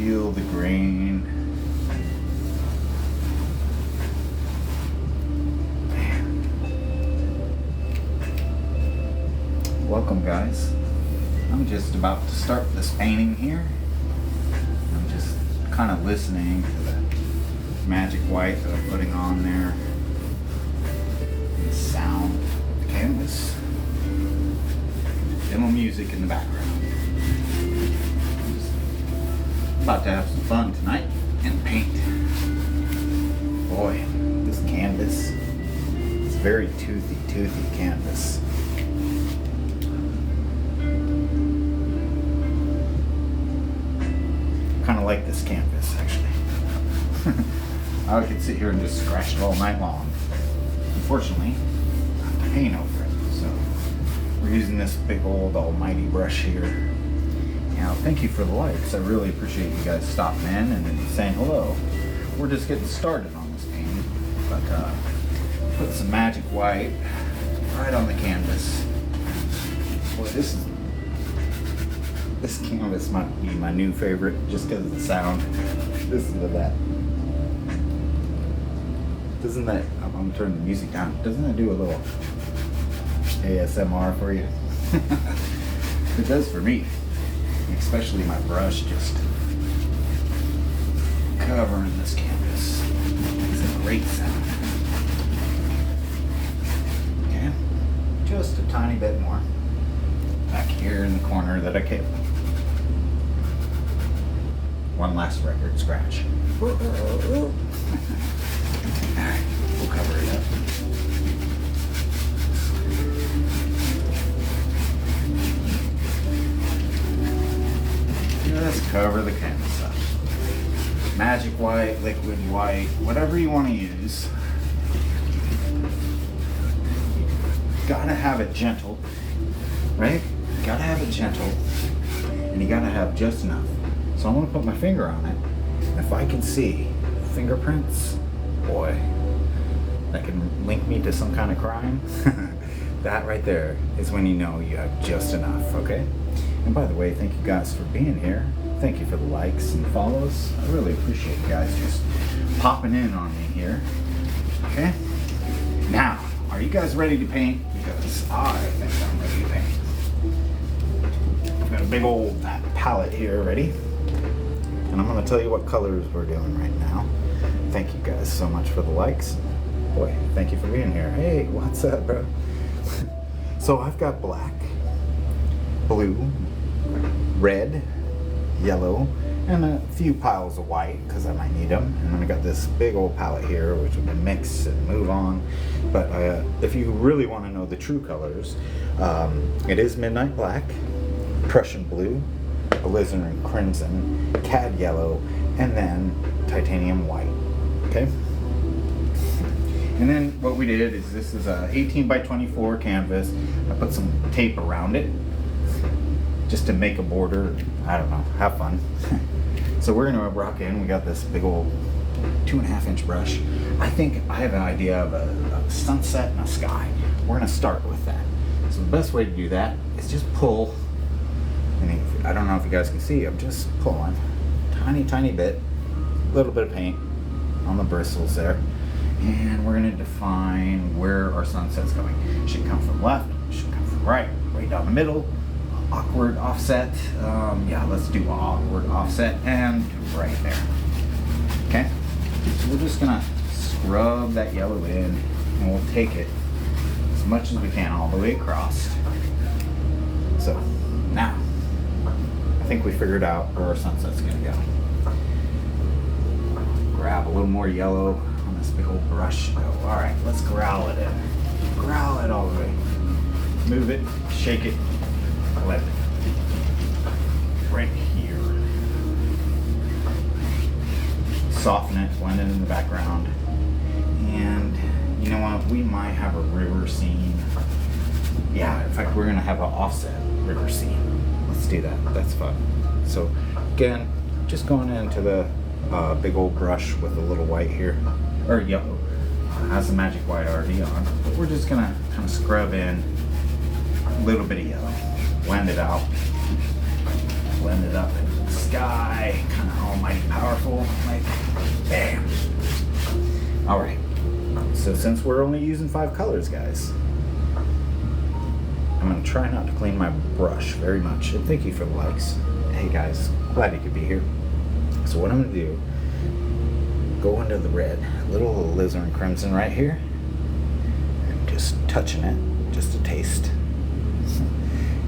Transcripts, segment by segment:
feel the grain. Welcome, guys. I'm just about to start this painting here. I'm just kind of listening to the magic white that I'm putting on there. The sound of the canvas. Demo music in the background. Just about to have some fun tonight and paint. Boy, this canvas is very toothy canvas. Kind of like this canvas, actually. I could sit here and just scratch it all night long. Unfortunately, I have to paint over it, so we're using this big old almighty brush here. Now, thank you for the likes. I really appreciate you guys stopping in and saying hello. We're just getting started on this painting, but put some magic white right on the canvas. Boy, this canvas might be my new favorite just because of the sound. Listen to that. Doesn't that, I'm gonna turn the music down. Doesn't that do a little ASMR for you? It does for me. Especially my brush just covering this canvas. It's a great sound. Okay, just a tiny bit more back here in the corner that I kept. One last record scratch. Alright, we'll cover it up. Just cover the canvas up. Magic white, liquid white, whatever you want to use. Gotta have it gentle, right? Gotta have it gentle, and you gotta have just enough. So I'm gonna put my finger on it. And if I can see fingerprints, boy, that can link me to some kind of crime. That right there is when you know you have just enough, okay? And by the way, thank you guys for being here. Thank you for the likes and follows. I really appreciate you guys just popping in on me here. Okay? Now, are you guys ready to paint? Because I think I'm ready to paint. I've got a big old palette here ready. And I'm going to tell you what colors we're doing right now. Thank you guys so much for the likes. Boy, thank you for being here. Hey, what's up, bro? So I've got black, blue, red, yellow, and a few piles of white because I might need them. And then I got this big old palette here which we can mix and move on. But if you really want to know the true colors, it is midnight black, Prussian blue, alizarin crimson, cad yellow, and then titanium white. Okay? And then what we did is, this is a 18 by 24 canvas. I put some tape around it just to make a border. I don't know, have fun. So we're gonna rock in. We got this big old 2.5 inch brush. I think I have an idea of a sunset and a sky. We're gonna start with that. So the best way to do that is just pull. And I don't know if you guys can see, I'm just pulling tiny bit, little bit of paint on the bristles there. And we're gonna define where our sunset's going. It should come from left, it should come from right down the middle, awkward offset. Yeah, let's do awkward offset and right there. Okay, so we're just gonna scrub that yellow in, and we'll take it as much as we can all the way across. So now, I think we figured out where our sunset's gonna go. Grab a little more yellow on this big old brush. Oh, all right, let's growl it in. Growl it all the way. Move it, shake it, let it. Right here. Soften it, blend it in the background. And you know what? We might have a river scene. Yeah, in fact, we're gonna have an offset river scene. Let's do that. That's fun. So again, just going into the big old brush with a little white here, or yellow. Has the magic white already on, but we're just gonna kind of scrub in a little bit of yellow, blend it out, blend it up into sky, kind of almighty powerful, like bam. All right, so since we're only using 5 colors, guys, I'm gonna try not to clean my brush very much. And thank you for the likes. Hey guys, glad you could be here. So what I'm gonna do, go into the red, little alizarin crimson right here, and just touching it, just a taste.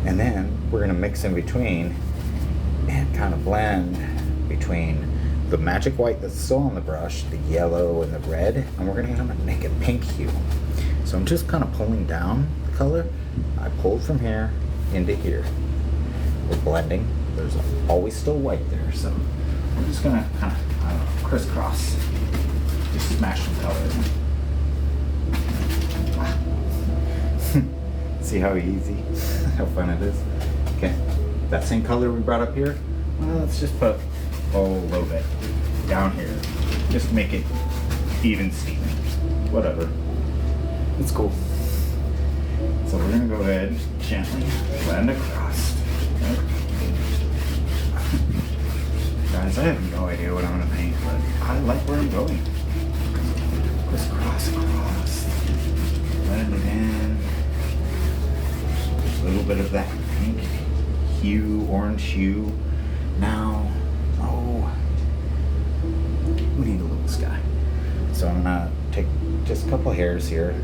And then we're gonna mix in between and kind of blend between the magic white that's still on the brush, the yellow and the red, and we're gonna make it pink hue. So I'm just kind of pulling down the color. I pulled from here into here. We're blending. There's always still white there, so we're just gonna kind of, I don't know, crisscross. Just smash some color in. See how easy, how fun it is? Okay, that same color we brought up here, well, let's just put a little bit down here. Just to make it even Steven. Whatever. It's cool. So we're gonna go ahead, gently blend across. Okay. Guys, I have no idea what I'm gonna paint, but I like where I'm going. Crisscross, across. Blend it in. A little bit of that pink hue, orange hue. Now, we need a little sky. So I'm gonna take just a couple hairs here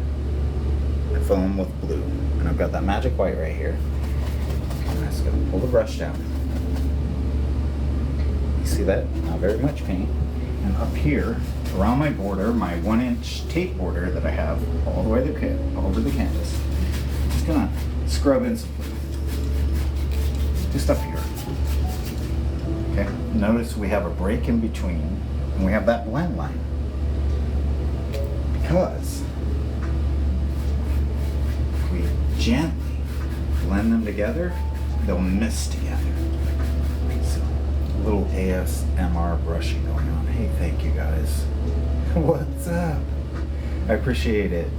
and fill them with blue. And I've got that magic white right here. I'm just gonna pull the brush down. You see that? Not very much paint. And up here, around my border, my 1-inch tape border that I have all the way over the canvas, I'm just gonna scrub in some blue. Just up here. Okay, notice we have a break in between, and we have that blend line. Because if we gently blend them together, they'll mist together. So, a little ASMR brushing going on. Hey, thank you guys. What's up? I appreciate it.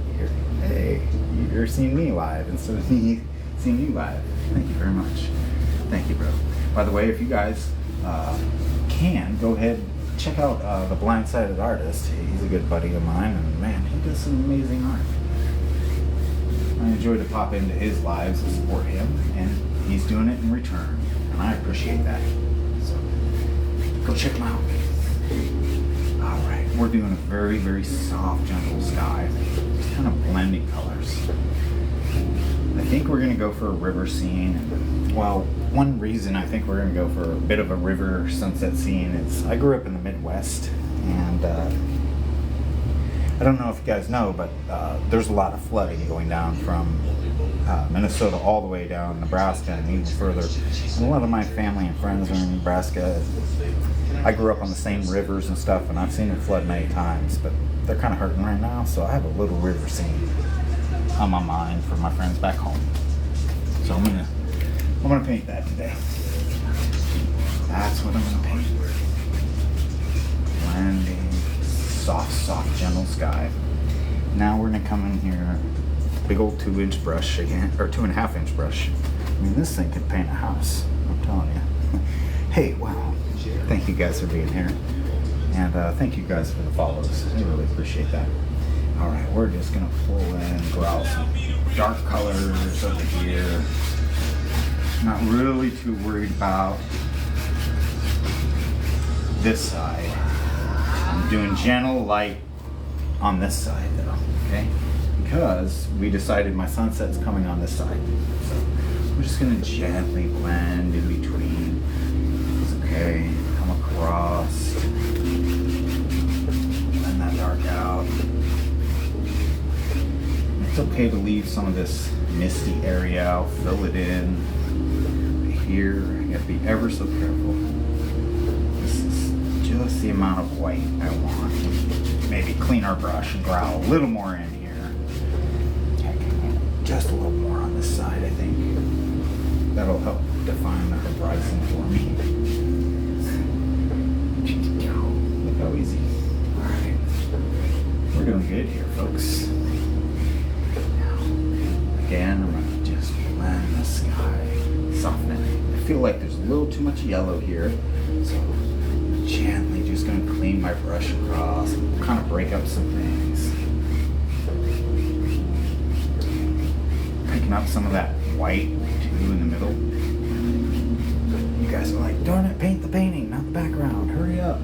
Hey, you're seeing me live instead of me seeing you live. Thank you very much. Thank you, bro. By the way, if you guys can, go ahead, check out The Blindsided Artist. He's a good buddy of mine, and man, he does some amazing art. I enjoy to pop into his lives and support him, and he's doing it in return, and I appreciate that. So, go check him out. All right, we're doing a very, very soft, gentle sky, just kind of blending colors. I think we're gonna go for a river scene, and well, one reason I think we're gonna go for a bit of a river sunset scene is I grew up in the Midwest, and I don't know if you guys know, but there's a lot of flooding going down from Minnesota all the way down Nebraska and even further. And a lot of my family and friends are in Nebraska. I grew up on the same rivers and stuff, and I've seen it flood many times, but they're kind of hurting right now, so I have a little river scene on my mind for my friends back home. So I'm gonna paint that today. That's what I'm gonna paint. Blending, soft, gentle sky. Now we're gonna come in here, big old 2-inch brush again, or 2.5-inch brush. I mean, this thing could paint a house, I'm telling you. Hey, wow. Thank you guys for being here. And thank you guys for the follows. I really appreciate that. All right, we're just gonna pull in, growl some dark colors over here. Not really too worried about this side. I'm doing gentle light on this side though, okay? Because we decided my sunset's coming on this side. So we're just gonna gently blend in between. It's okay, come across. Blend that dark out. It's okay to leave some of this misty area out, fill it in. Here, you have to be ever so careful. This is just the amount of white I want. Maybe clean our brush and growl a little more in here. Just a little more on this side, I think. That'll help define the horizon for me. Look how easy. Alright. We're doing good here, folks. Now, again, I'm going to just blend the sky soften it. I feel like there's a little too much yellow here, so gently just gonna clean my brush across and kind of break up some things. Picking up some of that white too in the middle. You guys are like, darn it, paint the painting, not the background, hurry up.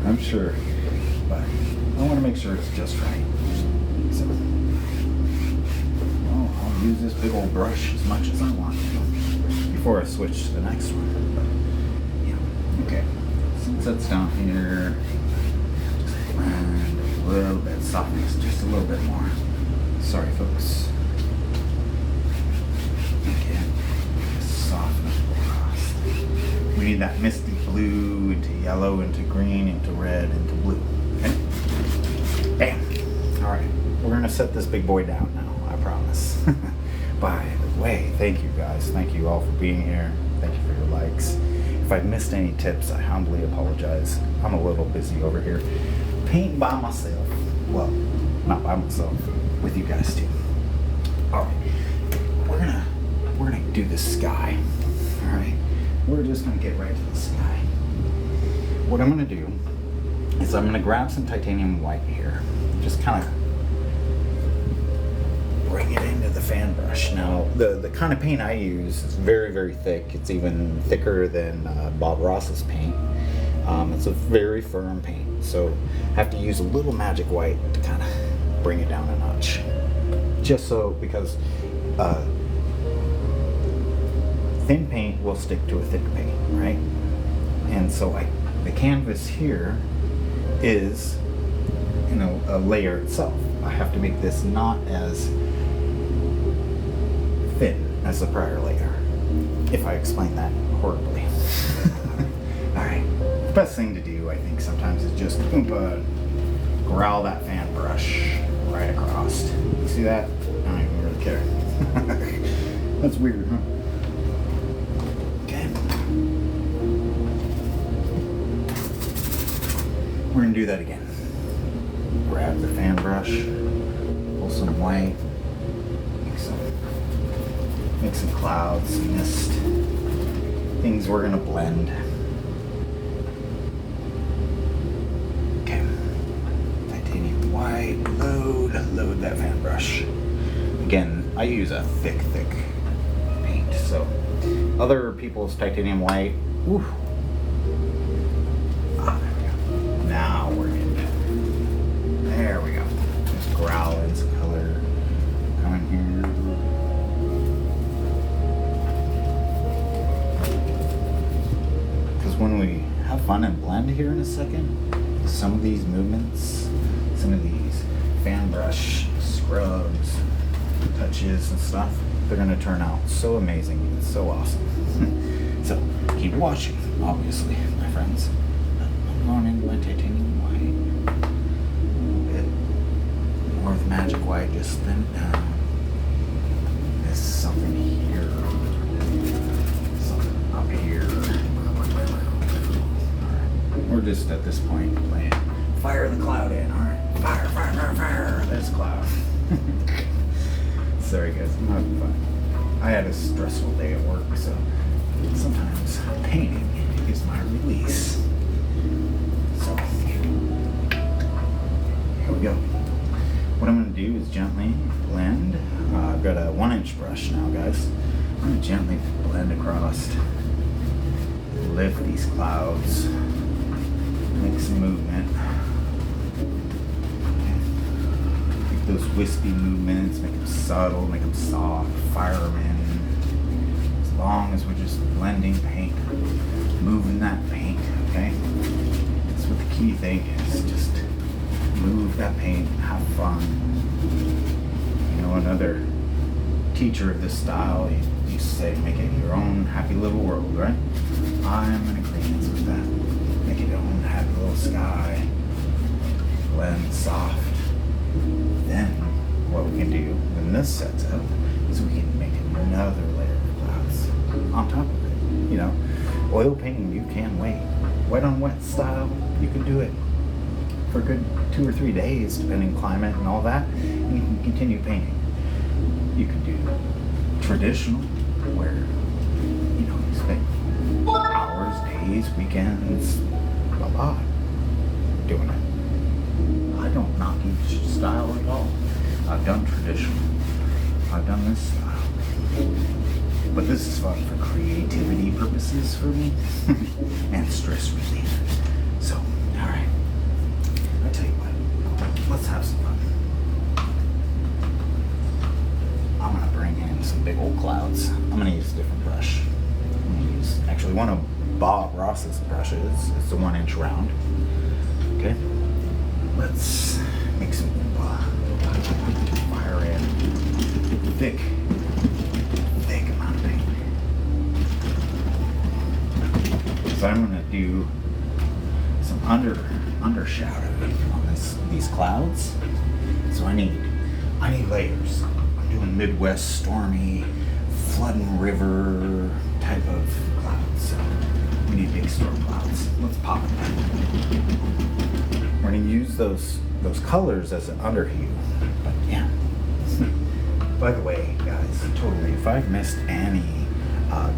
I'm sure, but I want to make sure it's just right. So, well, I'll use this big old brush as much as I want to before I switch to the next one. But, yeah, okay. Since that's down here, just blend a little bit, softness, just a little bit more. Sorry, folks. Okay, just soften it across. We need that misty blue into yellow, into green, into red, into blue. Okay? Bam. All right, we're gonna set this big boy down now, I promise. By the way, thank you guys. Thank you all for being here. Thank you for your likes. If I've missed any tips, I humbly apologize. I'm a little busy over here painting by myself. Well, not by myself, with you guys too. All right, we're gonna do the sky. All right, we're just gonna get right to the sky. What I'm gonna do is I'm gonna grab some titanium white here, just kind of bring it into the fan brush. Now, the kind of paint I use is very, very thick. It's even thicker than Bob Ross's paint. It's a very firm paint, so I have to use a little magic white to kind of bring it down a notch. Just so, because thin paint will stick to a thick paint, right? And so the canvas here is, you know, a layer itself. I have to make this not as thin as the prior layer, if I explain that horribly. All right, the best thing to do, I think, sometimes is just growl that fan brush right across. You see that? I don't even really care. That's weird, huh? Okay. We're gonna do that again. Grab the fan brush, pull some white, make some clouds, some mist, things we're gonna blend. Okay, titanium white, load that fan brush. Again, I use a thick paint, so other people's titanium white, whew. Ah, there we go. Now we're in. There we go. Just growl in some color. Come in here. Because when we have fun and blend here in a second, some of these movements, some of these fan brush scrubs, touches and stuff, they're going to turn out so amazing and so awesome. So keep watching, obviously, my friends. I'm going into my titanium white. More with magic white, just thin it down. There's something here, something up here. Alright, we're just at this point playing fire the cloud in. Alright, fire. There's a cloud. Sorry guys, I'm having fun. I had a stressful day at work, so sometimes painting is my release. So here we go. What I'm going to do is gently blend. I've got a 1-inch brush now, guys. I'm going to gently blend across, lift these clouds, make some movement. Make those wispy movements, make them subtle, make them soft, fire them in. As long as we're just blending paint, moving that paint, okay? That's what the key thing is, just move that paint, have fun. You know, another teacher of this style used to say, make it your own happy little world, right? I'm in agreement with that. Make it your own happy little sky. Blend soft. Then, what we can do when this sets up is we can make another layer of clouds on top of it. You know, oil painting, you can wait. Wet on wet style, you can do it for a good 2 or 3 days, depending climate and all that, and you can continue painting. You can do traditional, where days, weekends, a lot doing it. I don't knock each style at all. I've done traditional. I've done this style. But this is fun for creativity purposes for me and stress relief. So, alright. I tell you what, let's have some fun. I'm gonna bring in some big old clouds. I'm gonna use a different brush. I'm gonna use actually one of Bob Ross's brushes. It's the 1-inch round. Okay. Let's make some fire in. Thick amount of paint. So I'm gonna do some undershadowing on these clouds. So I need layers. I'm doing Midwest stormy, flooding river type of clouds. So we need big storm clouds. Let's pop them. We're gonna use those colors as an underhue. But yeah. By the way, guys, totally, if I've missed any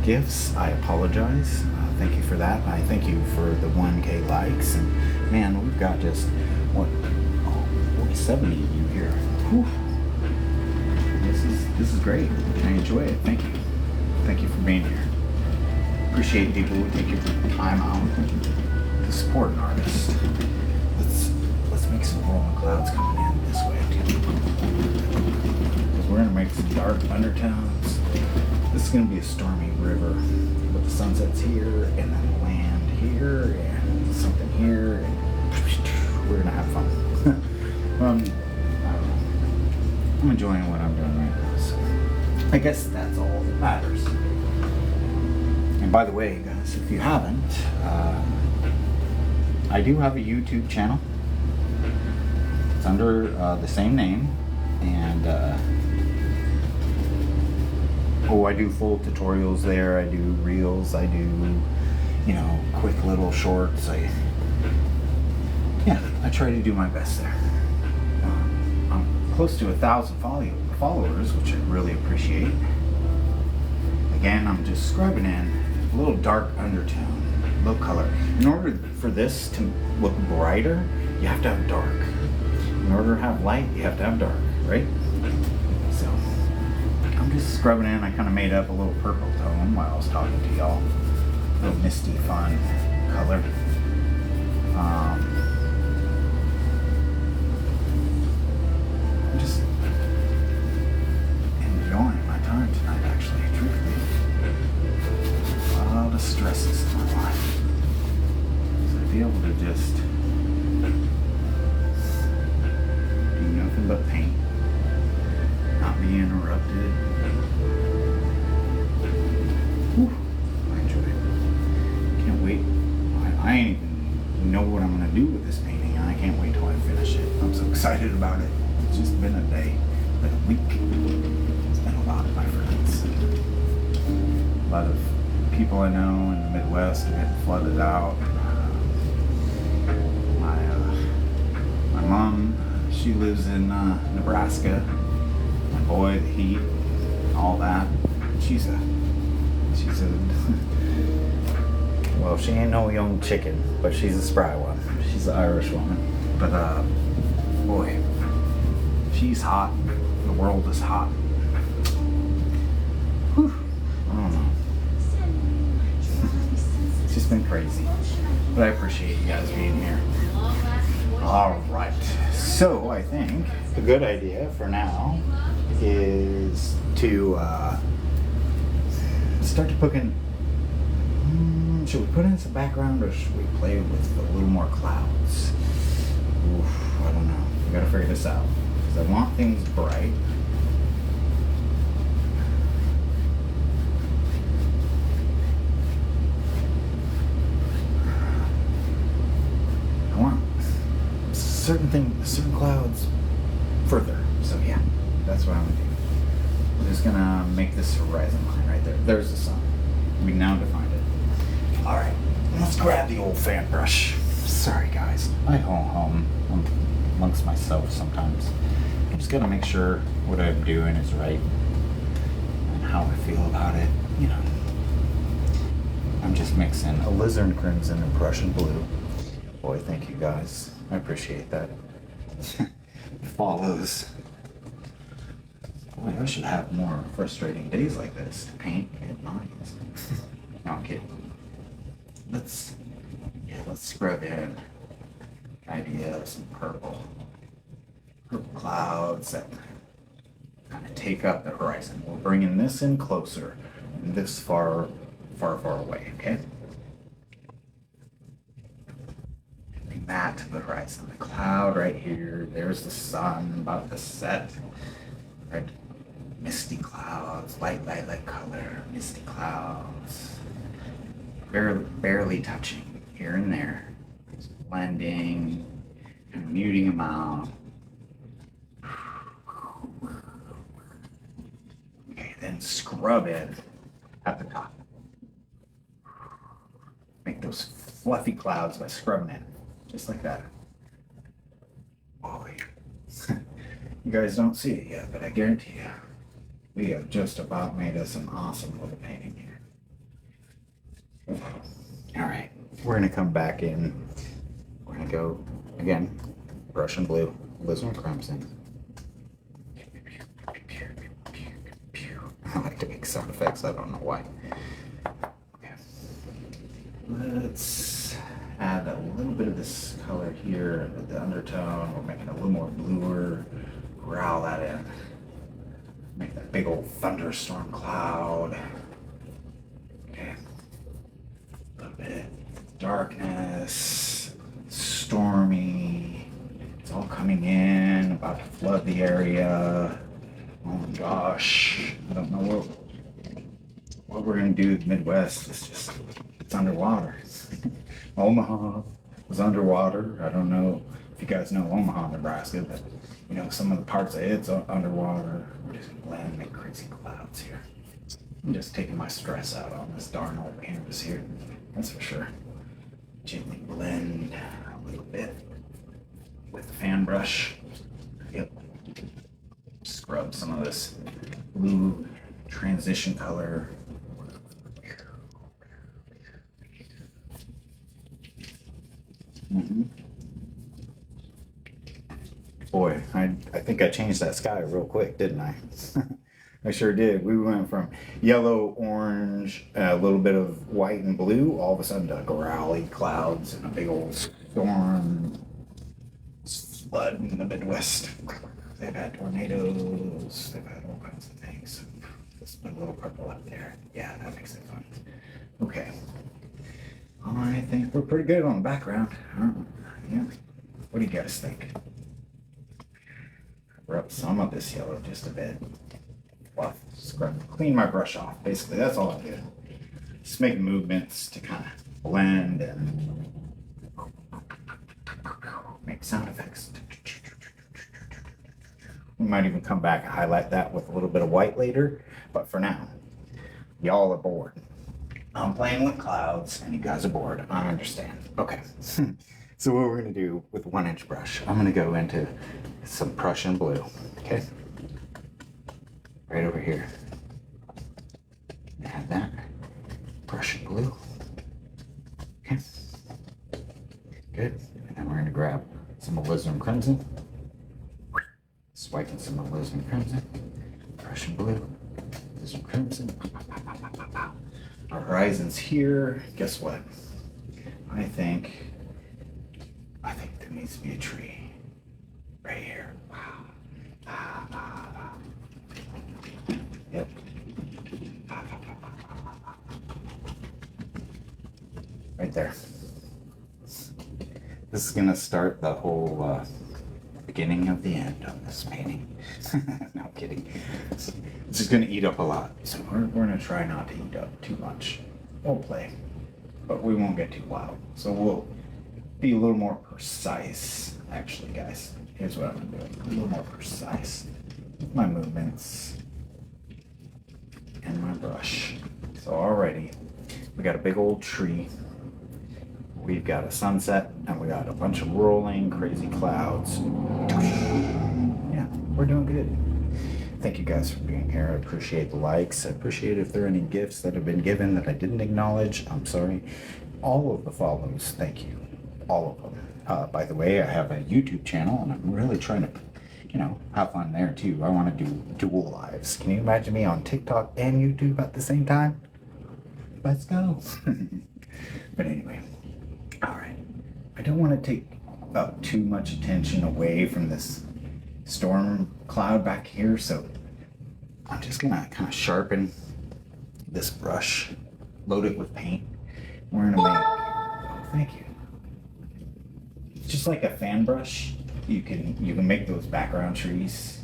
gifts, I apologize. Thank you for that. I thank you for the 1K likes. And man, we've got just, only 70 of you here. Whew. This is great. I enjoy it. Thank you. Thank you for being here. Appreciate people who take your time out to support an artist. Let's make some rolling clouds coming in this way too. We're gonna make some dark undertones. This is gonna be a stormy river, but the sunset's here, and then land here, and something here, and we're gonna have fun. I don't know. I'm enjoying what I'm doing right now, so I guess that's all that matters. And by the way, guys, if you haven't, I do have a YouTube channel. It's under the same name, and I do full tutorials there. I do reels. I do, quick little shorts. I try to do my best there. I'm close to 1,000 followers, which I really appreciate. Again, I'm just scrubbing in a little dark undertone, low color. In order for this to look brighter, you have to have dark. In order to have light, you have to have dark, right? So I'm just scrubbing in. I kind of made up a little purple tone while I was talking to y'all. A little misty, fun color. I'm just enjoying my time tonight, actually, truthfully. A lot of stresses in my life. So to be able to just do nothing but paint, not be interrupted. Whew, I enjoy it. Can't wait. I ain't even know what I'm gonna do with this painting, and I can't wait till I finish it. I'm so excited about it. It's just been a day, been a week. It's been a lot, my friends. A lot of people I know in the Midwest are getting flooded out. My mom, she lives in Nebraska. My boy, the heat, all that. She's a well, she ain't no young chicken, but she's a spry one. She's an Irish woman. But boy, she's hot. The world is hot. Whew. I don't know. It's just been crazy. But I appreciate you guys being here. Alright. So I think a good idea for now is to start to put in. Should we put in some background, or should we play with a little more clouds? Oof, I don't know. We gotta figure this out. Because I want things bright. I want certain clouds further. So yeah, that's what I'm gonna do. I'm just gonna make this horizon line right there. There's the sun. We now defined it. Alright, let's grab the old fan brush. Sorry guys, I home amongst myself sometimes. I just gotta make sure what I'm doing is right and how I feel about it. I'm just mixing alizarin crimson and Prussian blue. Boy, thank you guys. I appreciate that. Follows. Boy, I should have more frustrating days like this to paint at lines. No, I'm kidding. Let's scrub in idea of some purple clouds that kind of take up the horizon. We're bringing this in closer, this far away, okay? Bring that to the horizon. The cloud right here, there's the sun about to set, right? Misty clouds, light color, misty clouds. Barely touching here and there. Just blending, kind of muting them out. Okay, then scrub it at the top. Make those fluffy clouds by scrubbing it, just like that. Boy, you guys don't see it yet, but I guarantee you, we have just about made us an awesome little painting here. All right, we're gonna come back in. We're gonna go again, Prussian blue, alizarin crimson. I like to make sound effects. I don't know why. Okay. Let's add a little bit of this color here at the undertone. We're making it a little more bluer. Growl that in. Make that big old thunderstorm cloud. Okay. A little bit of darkness. Stormy. It's all coming in, about to flood the area. Oh my gosh, I don't know what we're gonna do. The Midwest it's underwater. Omaha was underwater. I don't know if you guys know Omaha, Nebraska, but you know, some of the parts of it's underwater. We're just gonna blend and make crazy clouds here. I'm just taking my stress out on this darn old canvas here, that's for sure. Gently blend a little bit with the fan brush. Yep. Scrub some of this blue transition color. Boy, I think I changed that sky real quick, didn't I? I sure did. We went from yellow, orange, a little bit of white and blue, all of a sudden to growly clouds and a big old storm. Flood in the Midwest. They've had tornadoes, they've had all kinds of things. Just a little purple up there. Yeah, that makes it fun. Okay. I think we're pretty good on the background. Yeah. What do you guys think? Cover up some of this yellow just a bit. Fluff, scrub, clean my brush off. Basically, that's all I do. Just make movements to kind of blend and make sound effects. We might even come back and highlight that with a little bit of white later, but for now, y'all are bored. I'm playing with clouds and you guys are bored. I understand. Okay. So what we're gonna do with 1-inch brush, I'm gonna go into some Prussian blue, okay? Right over here. Add that Prussian blue. Okay. Good. And then we're gonna grab some alizarin crimson. Swiping some alizarin crimson, Prussian blue, alizarin crimson. Our horizon's here. Guess what? I think there needs to be a tree right here. Yep. Right there. This is gonna start the whole beginning of the end of this painting. No, I'm kidding. This is going to eat up a lot, so we're going to try not to eat up too much. We'll play, but we won't get too loud. So we'll be a little more precise, actually, guys. Here's what I'm doing. A little more precise with my movements and my brush. So already, we got a big old tree. We've got a sunset, and we got a bunch of rolling, crazy clouds. Yeah, we're doing good. thank you guys for being here. I appreciate the likes. I appreciate if there are any gifts that have been given that I didn't acknowledge. I'm sorry. All of the follows, thank you. All of them. By the way, I have a YouTube channel and I'm really trying to, have fun there too. I want to do dual lives. Can you imagine me on TikTok and YouTube at the same time? Let's go. But anyway, all right. I don't want to take up too much attention away from this storm cloud back here, so I'm just gonna kind of sharpen this brush, load it with paint. We're gonna make, oh, thank you. Just like a fan brush, you can make those background trees,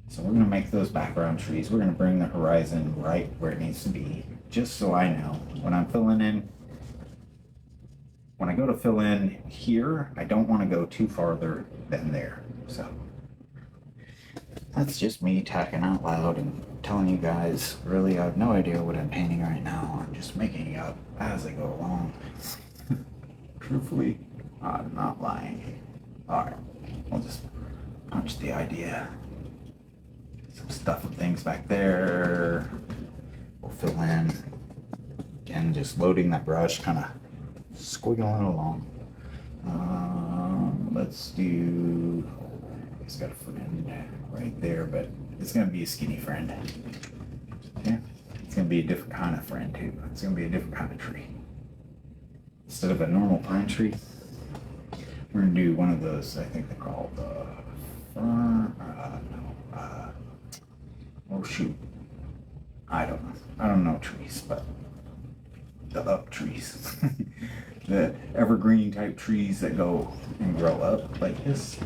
So we're gonna make those background trees. We're gonna bring the horizon right where it needs to be, just so I know when I'm filling in. When I go to fill in here, I don't want to go too farther than there. So that's just me talking out loud and telling you guys, really, I have no idea what I'm painting right now. I'm just making it up as I go along. Truthfully, I'm not lying. All right, we'll just punch the idea. Some stuff and things back there. We'll fill in. Again, just loading that brush, kind of squiggling it along. Let's do, it's got a friend right there, but it's gonna be a skinny friend. Okay, it's gonna be a different kind of friend too. It's gonna be a different kind of tree. Instead of a normal pine tree, we're gonna do one of those, I think they're called fern, oh shoot, I don't know trees, but the up trees. The evergreen type trees that go and grow up like this.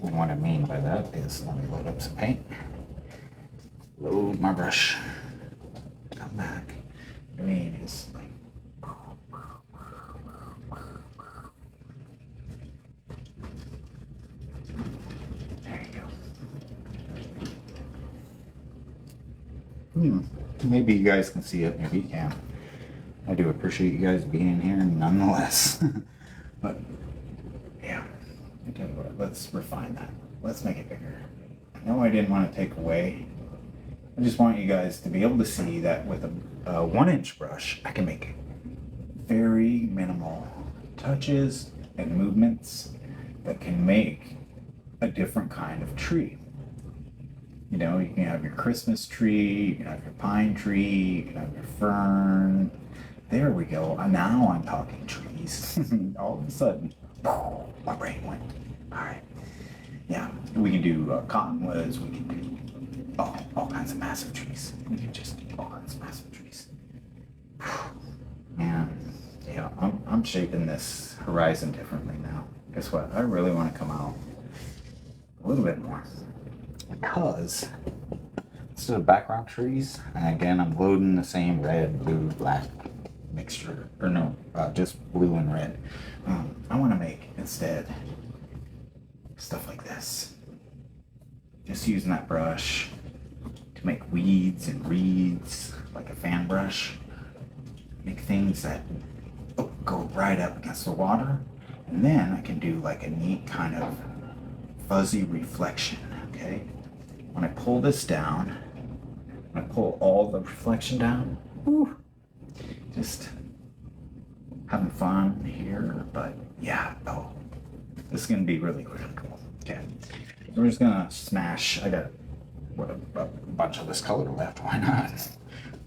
And what I mean by that is, let me load up some paint. Load my brush. Come back. I mean, it's like, there you go. Maybe you guys can see it, maybe you can't. I do appreciate you guys being here nonetheless. But yeah, I tell you what, let's refine that. Let's make it bigger. I know I didn't want to take away. I just want you guys to be able to see that with a 1-inch brush, I can make very minimal touches and movements that can make a different kind of tree. You can have your Christmas tree, you can have your pine tree, you can have your fern. There we go. Now I'm talking trees. All of a sudden, my brain went. All right. Yeah, we can do cottonwoods. We can do all kinds of massive trees. We can just do all kinds of massive trees. Man, yeah, I'm shaping this horizon differently now. Guess what? I really want to come out a little bit more. Because instead of background trees, and again, I'm loading the same red, blue, black mixture, or no, just blue and red. I want to make instead stuff like this. Just using that brush to make weeds and reeds, like a fan brush. Make things that go right up against the water, and then I can do like a neat kind of fuzzy reflection. Okay. When I pull this down, when I pull all the reflection down, just having fun here, but yeah, this is gonna be really cool. Okay, we're just gonna smash. I got a bunch of this color left. Why not?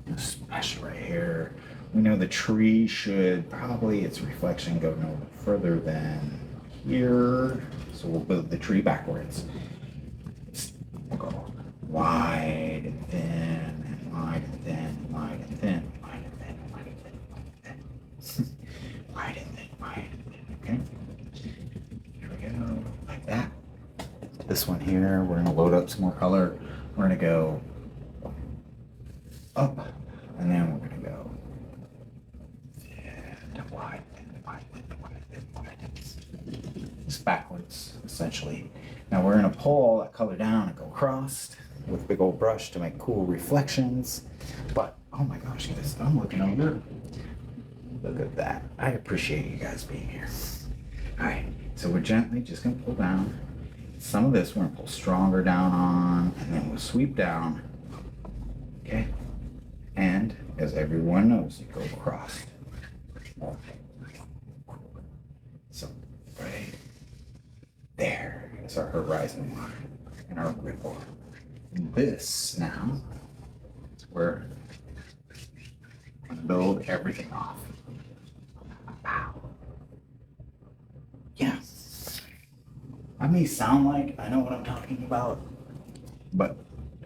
Just smash it right here. We know the tree should probably its reflection go no further than here, so we'll build the tree backwards. We'll go wide and thin and wide and thin and wide and thin, wide and thin, wide and thin, wide and thin, wide and thin, wide and thin. Okay. Here we go, like that. This one here, we're gonna load up some more color. We're gonna go up, and then we're gonna go thin, wide, thin, wide, thin, wide, thin, wide. Just backwards, essentially. Now we're going to pull all that color down and go across with a big old brush to make cool reflections. But, oh my gosh, guys, I'm looking over. Look at that. I appreciate you guys being here. All right, So we're gently just gonna pull down. Some of this we're gonna pull stronger down on, and then we'll sweep down. Okay? And as everyone knows, you go across. So right there is our horizon line and our ripple. And this now is where I'm gonna build everything off. Wow. Yeah. I may sound like I know what I'm talking about, but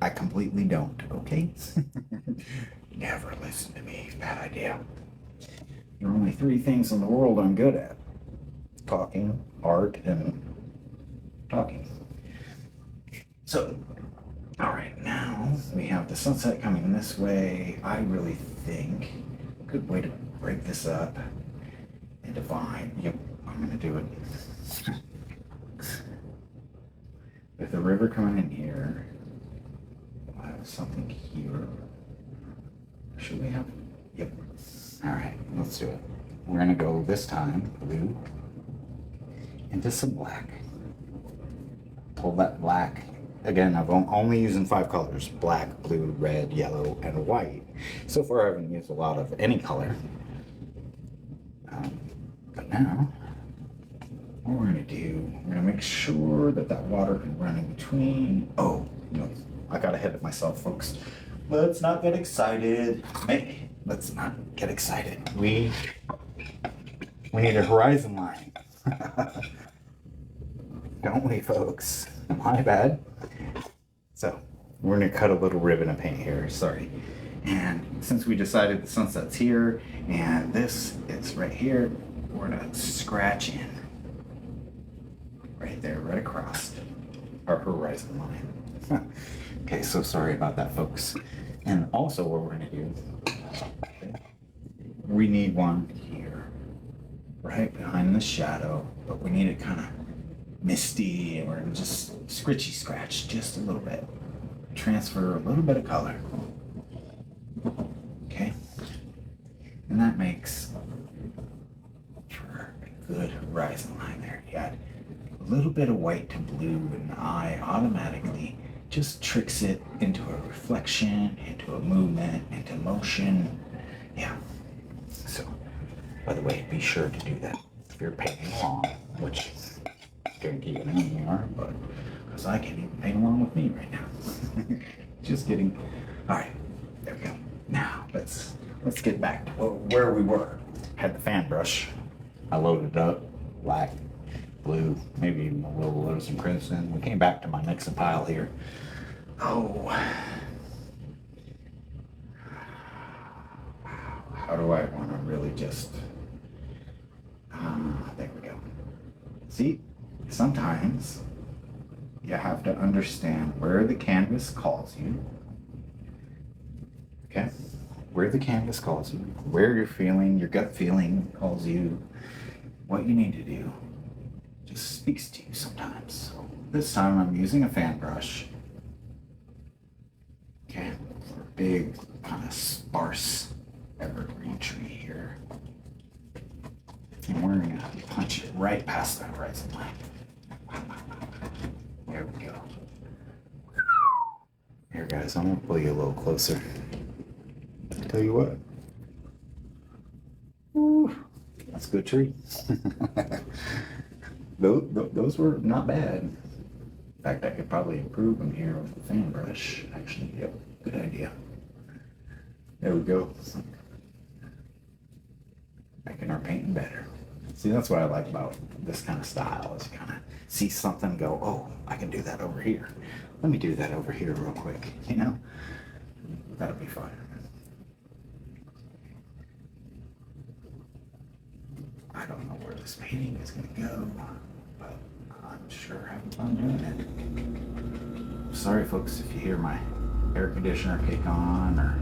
I completely don't, okay? Never listen to me. Bad idea. There are only 3 things in the world I'm good at: talking, art, and talking. So, all right, now we have the sunset coming this way. I really think a good way to break this up and divide. Yep, I'm gonna do it. With the river coming in here, I have something here. Should we have? Yep. All right, let's do it. We're gonna go this time blue into some black. Pull that black. Again, I'm only using 5 colors: black, blue, red, yellow, and white. So far, I haven't used a lot of any color. But now, what we're gonna do, we're gonna make sure that that water can run in between. Oh, no, I got ahead of myself, folks. Let's not get excited. Mick, let's not get excited. We need a horizon line. Don't we, folks? My bad. So, we're gonna cut a little ribbon of paint here, sorry. And since we decided the sunset's here, and this is right here, we're gonna scratch in. Right there, right across our horizon line. Okay, so sorry about that, folks. And also what we're gonna do, we need one here, right behind the shadow, but we need it kind of misty, and we're gonna just scritchy scratch just a little bit. Transfer a little bit of color. Okay? And that makes for a good horizon line there. You add a little bit of white to blue, and the eye automatically just tricks it into a reflection, into a movement, into motion. Yeah. So, by the way, be sure to do that if you're painting along, which I guarantee you none of you are, but because I can't even paint along with me right now. Just kidding. All right, there we go. Now let's get back to where we were. Had the fan brush. I loaded up black, blue, maybe even a little of some crimson. We came back to my mixing pile here. Oh, how do I want to really just? There we go. See, sometimes you have to understand where the canvas calls you. Okay, where the canvas calls you, where you're feeling, your gut feeling calls you. What you need to do just speaks to you sometimes. So this time I'm using a fan brush. Okay, for a big kind of sparse evergreen tree here. And we're gonna punch it right past the horizon line. There we go. Here guys, I'm gonna pull you a little closer. Tell you what. Ooh, that's a good tree. Those were not bad. In fact, I could probably improve them here with the fan brush. Actually, yep, good idea. There we go. Making our painting better. See, that's what I like about this kind of style, is you kind of see something and go, oh, I can do that over here. Let me do that over here real quick, you know? That'll be fun. I don't know where this painting is going to go, but I'm sure having fun doing it. Sorry, folks, if you hear my air conditioner kick on or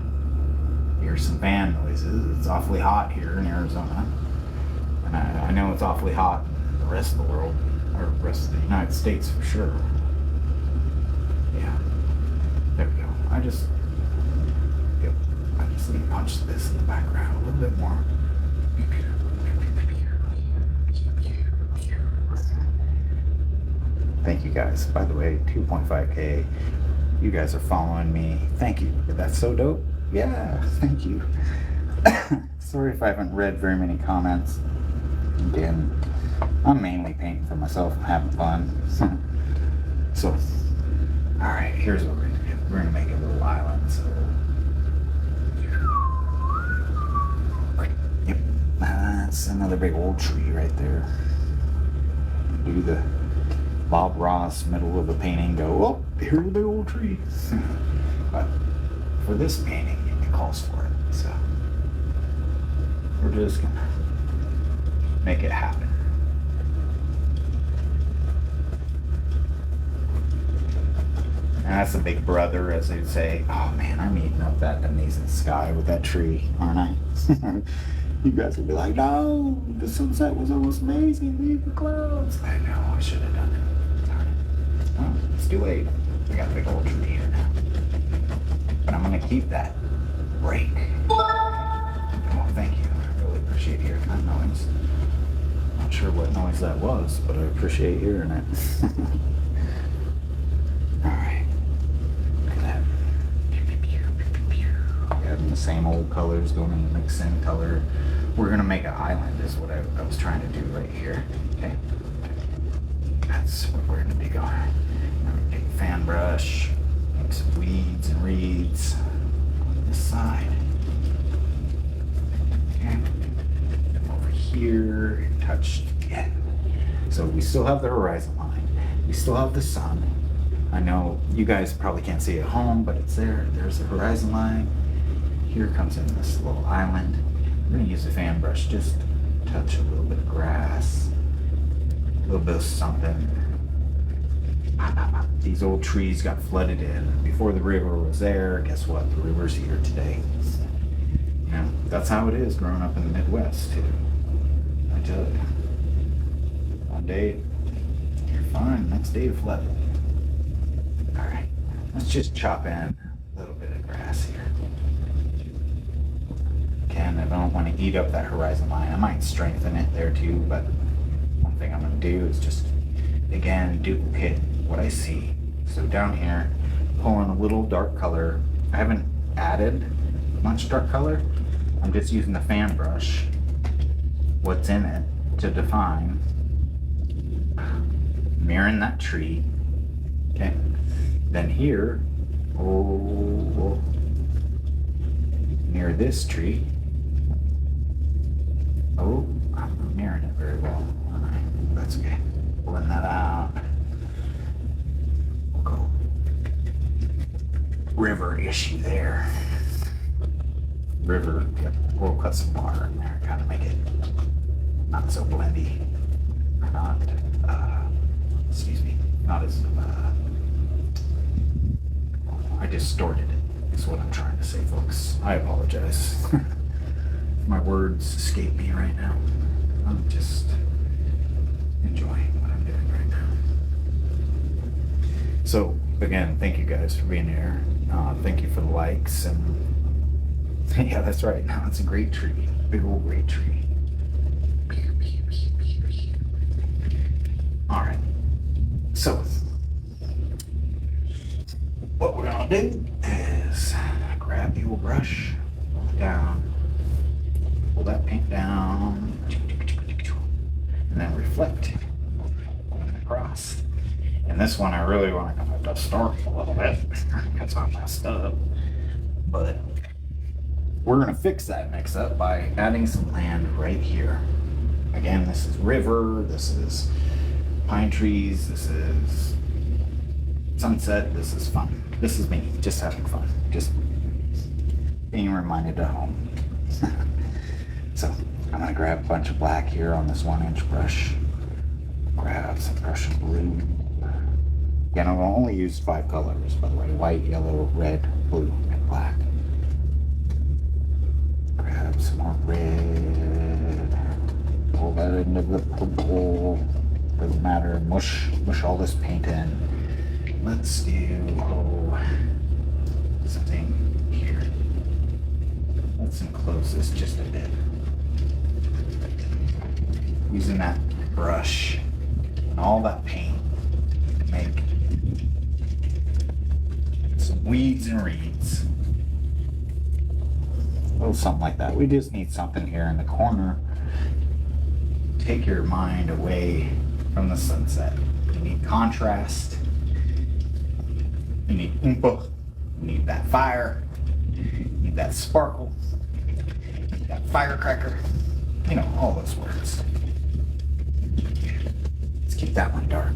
hear some fan noises. It's awfully hot here in Arizona. And I know it's awfully hot in the rest of the world, or the rest of the United States for sure. Yeah, there we go. I just need to punch this in the background a little bit more. Thank you guys. By the way, 2.5K. You guys are following me. Thank you. That's so dope. Yeah, thank you. Sorry if I haven't read very many comments. Again, I'm mainly painting for myself. I'm having fun. So, alright, here's what we're gonna do. We're gonna make a little island. So, yep, that's another big old tree right there. Do the Bob Ross middle of the painting, go, oh, here's a big old tree. But for this painting, it calls for it. So we're just gonna make it happen. And that's the big brother, as they'd say. Oh man, I'm eating up that amazing sky with that tree, aren't I? You guys will be like, no, the sunset was almost amazing. Leave the clouds. I know, I should have done it. Darn it. Well, it's too late. We got a big old tree here now. But I'm going to keep that break. Oh, thank you. I really appreciate hearing that noise. Not sure what noise that was, but I appreciate hearing it. Alright. Look at that. Having the same old colors going in the mixing color. We're gonna make an island is what I was trying to do right here. Okay. That's what we're gonna be going. I'm gonna take a fan brush, make some weeds and reeds on this side. Okay. Come over here and touch again. So we still have the horizon line. We still have the sun. I know you guys probably can't see it at home, but it's there. There's the horizon line. Here comes in this little island. I'm going to use a fan brush, just touch a little bit of grass, a little bit of something. These old trees got flooded in. Before the river was there, guess what? The river's here today. You know, that's how it is growing up in the Midwest, too. I tell you. One day, you're fine. Next day, you're flooded. All right, let's just chop in a little bit of grass here. Again, I don't want to eat up that horizon line. I might strengthen it there too, but one thing I'm going to do is just, again, duplicate what I see. So down here, pulling a little dark color. I haven't added much dark color. I'm just using the fan brush, what's in it, to define, mirroring that tree. Okay. Then here, near this tree. Oh, I'm not mirroring it very well. Alright, that's okay. Blend that out. We'll go river issue there. River, yep, we'll cut some water in there, kind of make it not so blendy. Or not, excuse me, not as, I distorted it, is what I'm trying to say, folks. I apologize. My words escape me right now. I'm just enjoying what I'm doing right now. So, again, thank you guys for being here. Thank you for the likes. And yeah, that's right. Now it's a great tree. Big old great tree. All right. So, what we're gonna do is grab the old brush, pull it down, pull that paint down, and then reflect going across. And this one I really want to kind of distort a little bit because I messed up. But we're gonna fix that mix up by adding some land right here. Again, this is river, this is pine trees, this is sunset, this is fun. This is me, just having fun. Just being reminded of home. So, I'm gonna grab a bunch of black here on this 1-inch brush. Grab some Prussian blue. Again, I've only used 5 colors, by the way. White, yellow, red, blue, and black. Grab some more red. Pull that into the purple. Doesn't matter. Mush all this paint in. Let's do something here. Let's enclose this just a bit. Using that brush and all that paint. weeds and reeds. A little something like that. We just need something here in the corner. Take your mind away from the sunset. You need contrast. You need oompa. You need that fire. You need that sparkle. You need that firecracker. You know, all those words. Let's keep that one dark.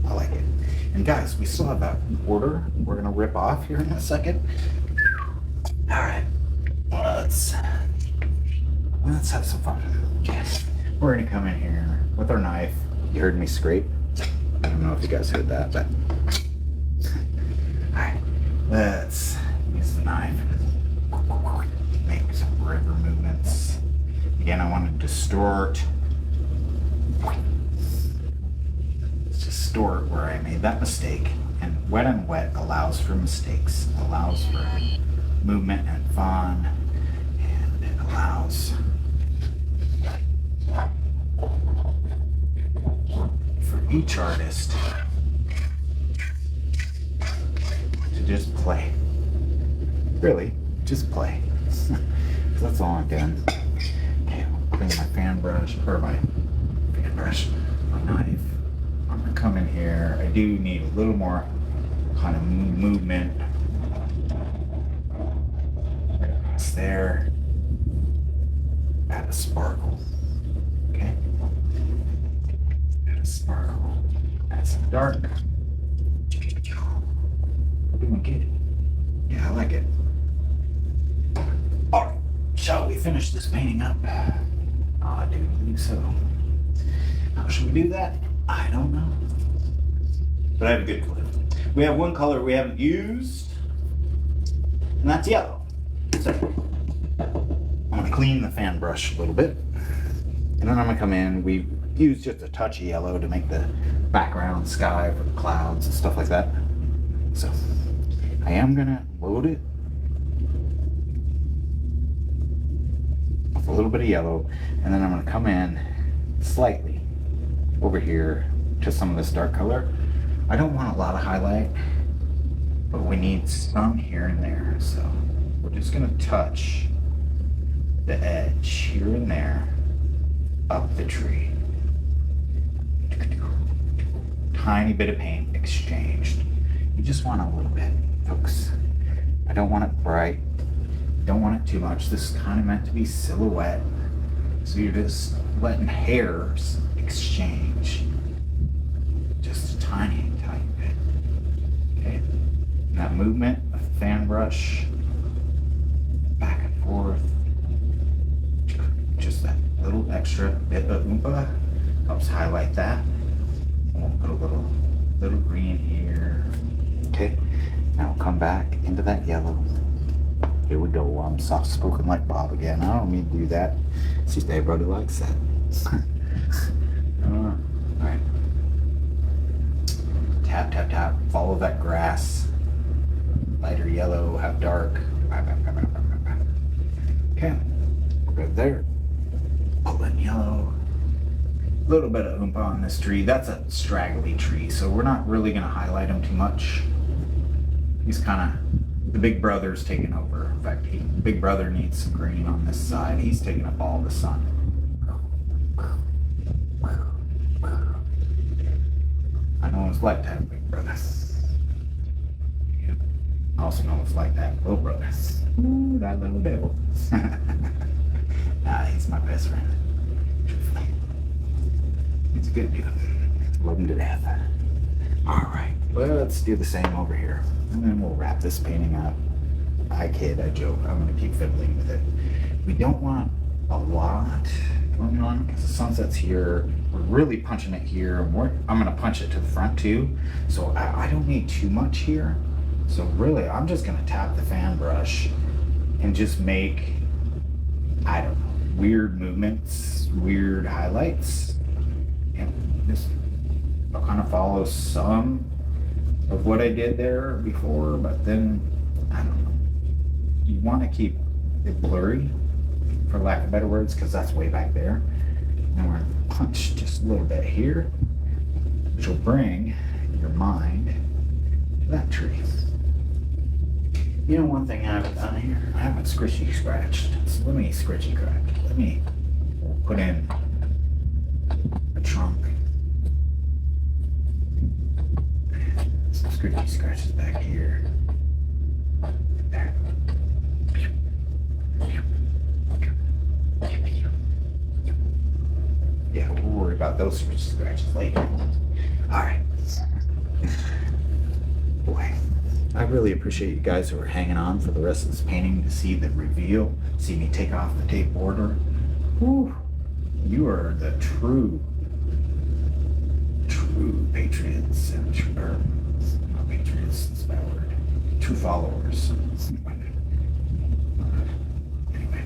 I like it. And guys, we still have that border we're gonna rip off here in a second. All right, let's have some fun. Okay. We're gonna come in here with our knife. You heard me scrape. I don't know if you guys heard that, but all right, let's use the knife. Make some river movements. Again, I want to distort. Let's distort where I made that mistake. And wet on wet allows for mistakes, allows for movement and fun, and it allows for each artist to just play. Really, just play. So that's all I'm doing. Okay, I'll bring my my knife. I'm gonna come in here. I do need a little more kind of movement. Right across there. Add a sparkle. Okay. Add a sparkle. Add some dark. We're doing good. Yeah, I like it. Alright, shall we finish this painting up? I do believe so. How should we do that? I don't know. But I have a good clue. We have one color we haven't used, and that's yellow. So, I'm gonna clean the fan brush a little bit, and then I'm gonna come in. We used just a touch of yellow to make the background sky for the clouds and stuff like that. So, I am gonna load it with a little bit of yellow, and then I'm gonna come in slightly over here to some of this dark color. I don't want a lot of highlight, but we need some here and there. So we're just gonna touch the edge here and there up the tree. Tiny bit of paint exchanged. You just want a little bit, folks. I don't want it bright. Don't want it too much. This is kind of meant to be silhouette. So you're just letting hairs exchange. Just a tiny bit. Okay. And that movement of the fan brush, back and forth. Just that little extra bit of oompa helps highlight that. And we'll put a little green here. Okay. Now we'll come back into that yellow. Here we go. I'm soft spoken like Bob again. I don't mean to do that. It's just everybody likes that. Alright. Tap, tap, tap. Follow that grass. Lighter yellow, have dark. Okay. We're good there. Pull in yellow. A little bit of oompa on this tree. That's a straggly tree, so we're not really going to highlight him too much. He's kind of, the big brother's taking over. In fact, big brother needs some green on this side. He's taking up all the sun. I know what it's like to have a big brother. I also know what it's like to have little brother. Ooh, that little devil. Nah, he's my best friend. Truthfully. He's a good dude. Love him to death. Alright, let's do the same over here. And then we'll wrap this painting up. I kid, I joke. I'm going to keep fiddling with it. We don't want a lot going on because the sunset's here. We're really punching it here. I'm going to punch it to the front too. So I don't need too much here. So really, I'm just going to tap the fan brush and just make, I don't know, weird movements, weird highlights. And just I'll kind of follow some of what I did there before, but then, I don't know. You want to keep it blurry, for lack of better words, because that's way back there. And we're going to punch just a little bit here, which will bring your mind to that tree. You know, one thing I haven't done here, I haven't scritchy scratched. So let me scritchy crack. Let me put in a trunk. Some scritchy scratches back here. There. Yeah, we'll worry about those scratches later. Alright. Boy, I really appreciate you guys who are hanging on for the rest of this painting to see the reveal, see me take off the tape border. Whew. You are the true patriots and not patriots, that's a bad word. True followers. Anyway,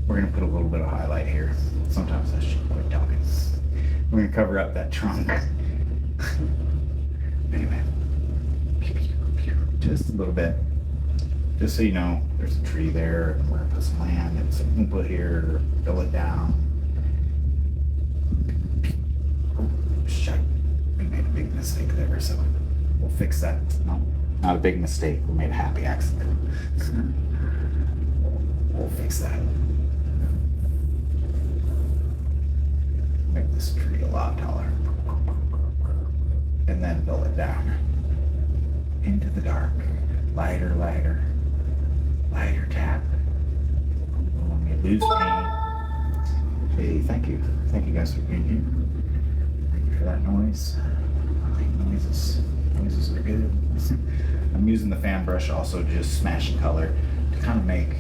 we're gonna put a little bit of highlight here. Sometimes I should quit talking. We're gonna cover up that trunk. Anyway, just a little bit. Just so you know, there's a tree there, and we're gonna put some land and some input here, fill it down. Oh, shit. We made a big mistake there, so we'll fix that. No, not a big mistake. We made a happy accident. We'll fix that. Make this tree a lot taller. And then fill it down into the dark. Lighter, lighter, lighter tap. When we lose paint. Hey, thank you. Thank you guys for being here. Thank you for that noise. I think noises are good. I'm using the fan brush also, just smashing color to kind of make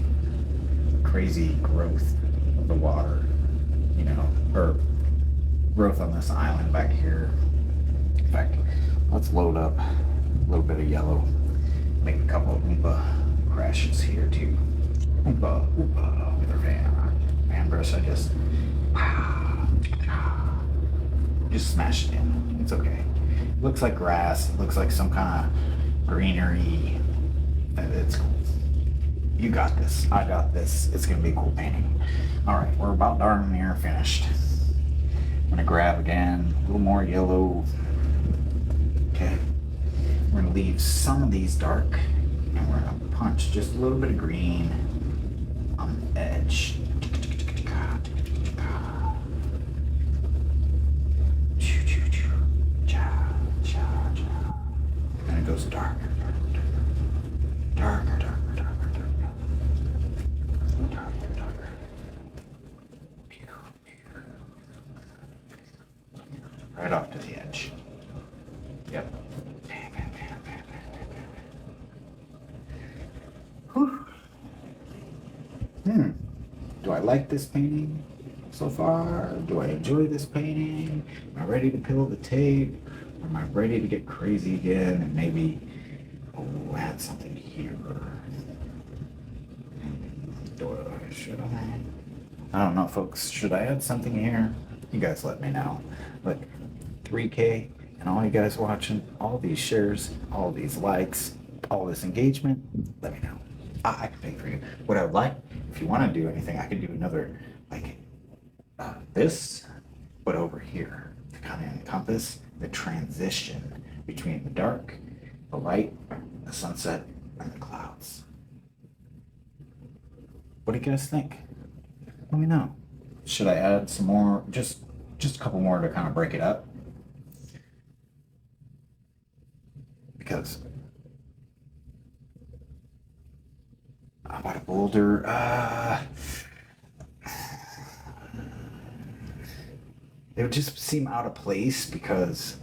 crazy growth of the water, you know, or growth on this island back here. In fact, let's load up a little bit of yellow. Make a couple of Oompa crashes here too. Oompa, Oompa with our fan brush. I just smash it in. It's okay. It looks like grass. It looks like some kind of greenery. It's cool. You got this. I got this. It's gonna be a cool painting. All right, we're about darn near finished. I'm gonna grab again a little more yellow. Okay. We're gonna leave some of these dark, and we're gonna punch just a little bit of green on the edge. And it goes darker, darker, darker, darker, darker, darker, darker. Right off to the edge. Yep. Do I like this painting so far? Do I enjoy this painting? Am I ready to peel the tape? Or am I ready to get crazy again and maybe add something here? Should I don't know, folks. Should I add something here? You guys let me know. Look, 3K and all you guys watching, all these shares, all these likes, all this engagement, let me know. I can pay for you. What I would like, if you want to do anything, I could do another, like this, but over here to kind of encompass the transition between the dark, the light, the sunset, and the clouds. What do you guys think? Let me know. Should I add some more, just a couple more to kind of break it up? Because how about a boulder? It would just seem out of place because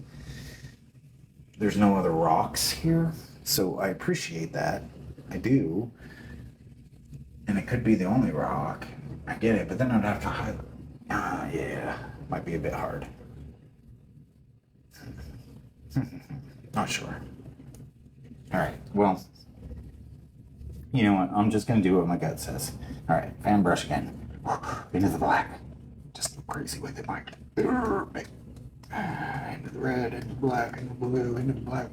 there's no other rocks here. So I appreciate that. I do. And it could be the only rock. I get it, but then I'd have to hide. Yeah, might be a bit hard. Not sure. All right, well, you know what? I'm just gonna do what my gut says. All right, fan brush again. Into the black. Just go crazy with it, Mike. Into the red, into the black, into the blue, into the black.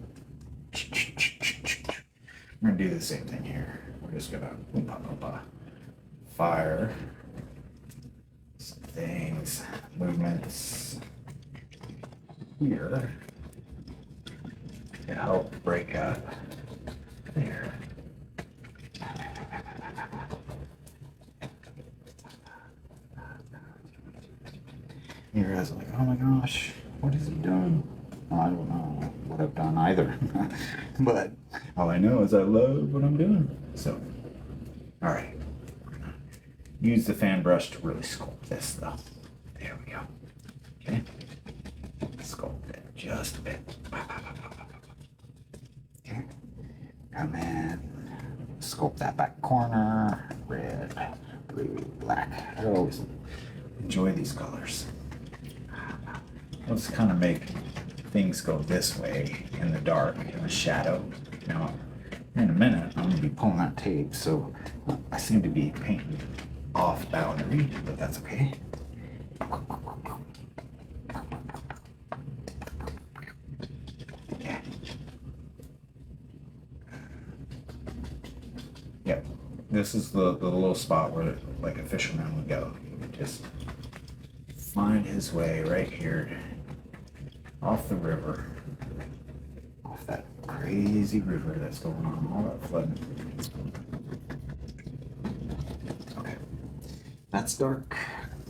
We're gonna do the same thing here. We're just gonna fire some things, movements here to help break up there. You guys are like, oh my gosh, what has he done? I don't know what I've done either. But all I know is I love what I'm doing. So, all right. Use the fan brush to really sculpt this though. There we go. Okay. Sculpt it just a bit. Okay. Come in. Sculpt that back corner. Red, blue, black. I always enjoy these colors. Let's kind of make things go this way in the dark, in the shadow. Now, in a minute, I'm going to be pulling that tape, so I seem to be painting off boundary, but that's okay. Yeah. Yep. This is the little spot where like a fisherman would go. He would just find his way right here off the river, off that crazy river that's going on, all that flooding. Okay, that's dark.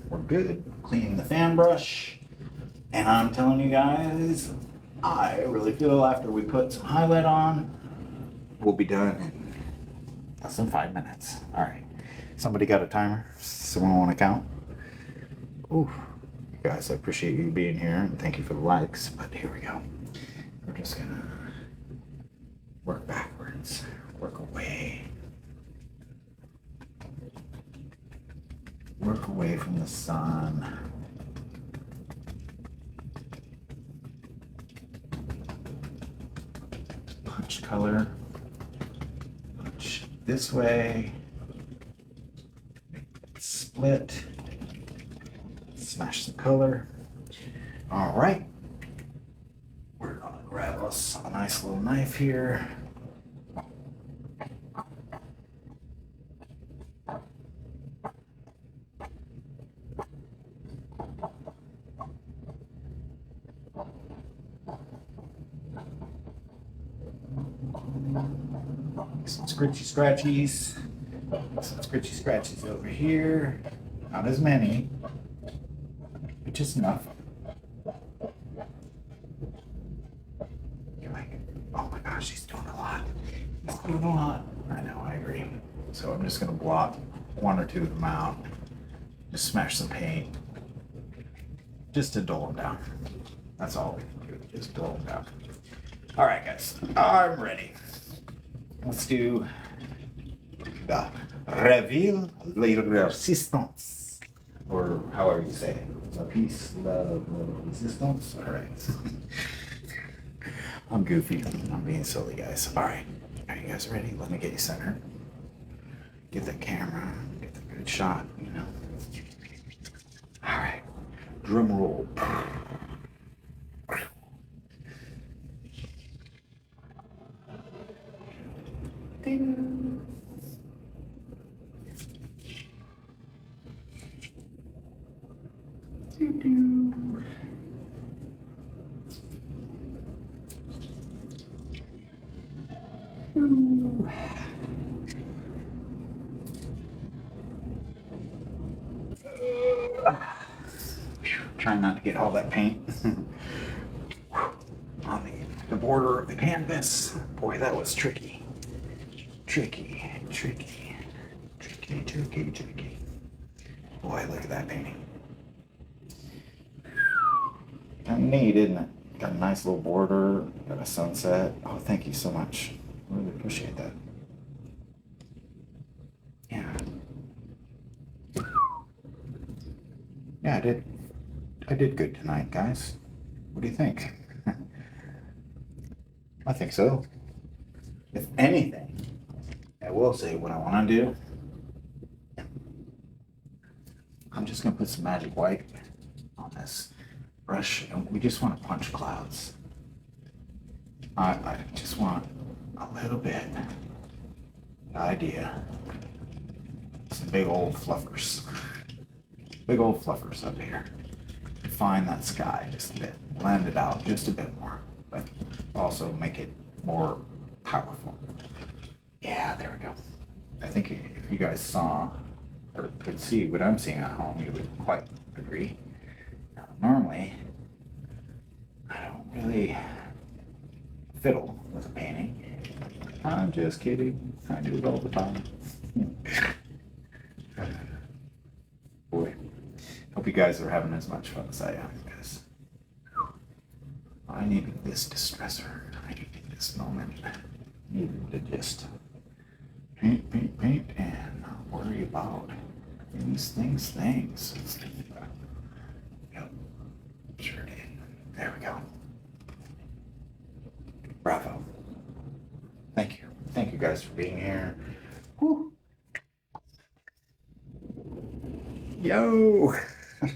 We're good. Cleaning the fan brush. And I'm telling you guys, I really feel after we put some highlight on, we'll be done in less than 5 minutes. All right. Somebody got a timer? Someone want to count? Ooh. Guys, I appreciate you being here and thank you for the likes, but here we go. We're just gonna work backwards, work away. Work away from the sun. Punch color. Punch this way. Split. Smash the color. All right. We're gonna grab us a nice little knife here. Some scratchies. Some scratchies over here. Not as many. Just enough. You're like, oh my gosh, he's doing a lot. He's doing a lot. I know, I agree. So I'm just gonna blot one or two of them out. Just smash some paint. Just to dull them down. That's all we can do, just dull them down. All right, guys, I'm ready. Let's do the Reveal la Resistance, or however you say it. La peace, love, resistance. All right. I'm goofy. I'm being silly, guys. All right. Are you guys ready? Let me get you centered. Get the camera. Get the good shot, you know. All right. Drum roll. Ding. Trying not to get all that paint on the border of the canvas. Boy, that was tricky. Tricky. Boy, look at that painting. Kind of neat, isn't it? Got a nice little border, got a sunset. Oh, thank you so much. Really appreciate that. Yeah. Yeah, I did good tonight, guys. What do you think? I think so. If anything, I will say what I want to do. I'm just going to put some magic white on this brush, and we just want to punch clouds. I just want a little bit. The idea. Some big old fluffers. Big old fluffers up here. Define that sky just a bit. Blend it out just a bit more, but also make it more powerful. Yeah, there we go. I think if you guys saw or could see what I'm seeing at home, you would quite agree. normally I don't really fiddle with a painting. I'm just kidding. I do it all the time. Boy, hope you guys are having as much fun as I am, because I needed this distressor. I needed this moment. I needed to just paint, paint, paint, and not worry about things. Yep, sure did. There we go. Bravo. Thank you. Thank you guys for being here. Woo. Yo! Look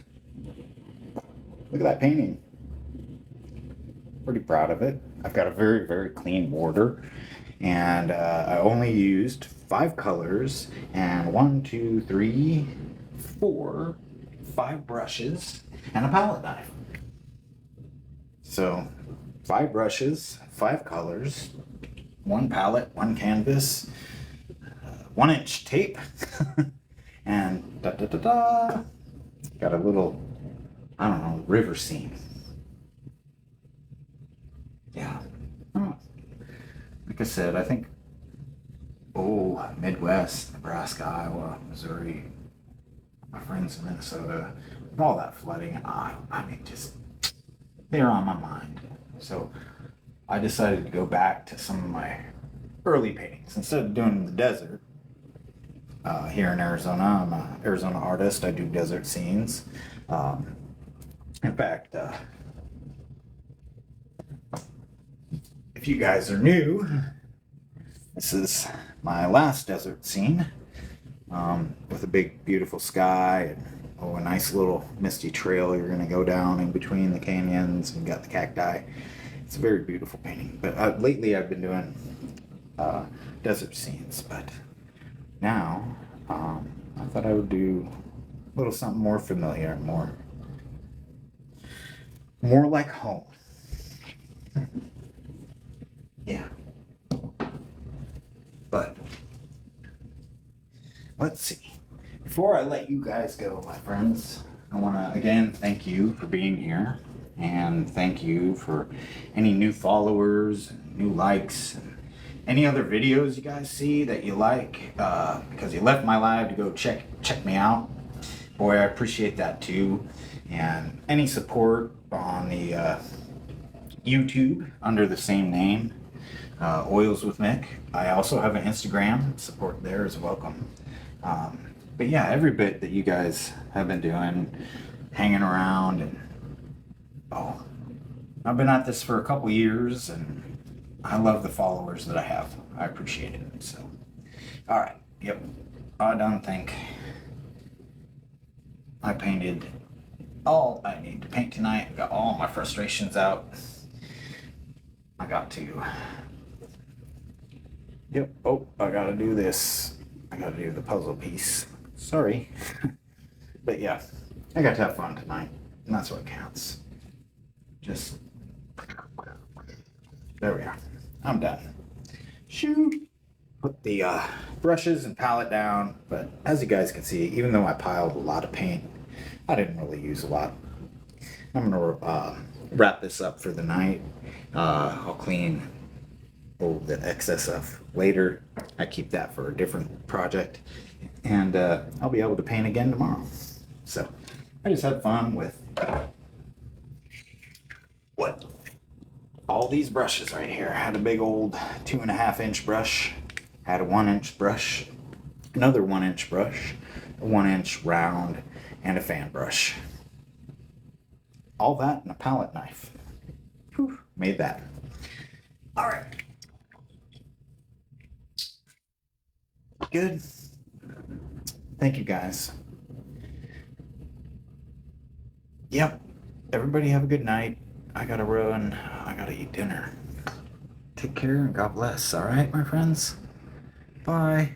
at that painting. Pretty proud of it. I've got a very, very clean border, and I only used 5 colors and 5 brushes and a palette knife. So 5 brushes, 5 colors, 1 palette, 1 canvas, 1-inch tape, and got a little, I don't know, river scene. Yeah. Oh. Like I said, I think, Midwest, Nebraska, Iowa, Missouri, my friends in Minnesota, with all that flooding, I mean, just, they're on my mind. So I decided to go back to some of my early paintings. Instead of doing the desert, here in Arizona, I'm an Arizona artist. I do desert scenes. In fact, if you guys are new, this is my last desert scene, with a big, beautiful sky and a nice little misty trail you're going to go down in between the canyons, and got the cacti. It's a very beautiful painting. But lately I've been doing desert scenes, but now I thought I would do a little something more familiar, more like home. Yeah. But let's see. Before I let you guys go, my friends, I want to again thank you for being here, and thank you for any new followers, new likes, and any other videos you guys see that you like, because you left my live to go check me out. Boy, I appreciate that too. And any support on the YouTube under the same name, Oils with Mick. I also have an Instagram. Support there is welcome. But yeah, every bit that you guys have been doing, hanging around, and I've been at this for a couple years, and I love the followers that I have. I appreciate it. So, all right, yep, I don't think I painted all I need to paint tonight. I got all my frustrations out. I got to. Yep. Oh, I gotta do this. I gotta do the puzzle piece. Sorry. But yeah, I got to have fun tonight, and that's what counts. Just, there we are. I'm done. Shoot. Put the brushes and palette down, but as you guys can see, even though I piled a lot of paint, I didn't really use a lot. I'm gonna wrap this up for the night. I'll clean the excess of later. I keep that for a different project, and I'll be able to paint again tomorrow. So I just had fun with all these brushes right here. I had a big old 2.5-inch brush, had a 1-inch brush, another 1-inch brush, a 1-inch round, and a fan brush. All that and a palette knife. Whew, made that. All right. Good. Thank you guys. Yep. Everybody have a good night. I gotta run. I gotta eat dinner. Take care and God bless. All right, my friends. Bye.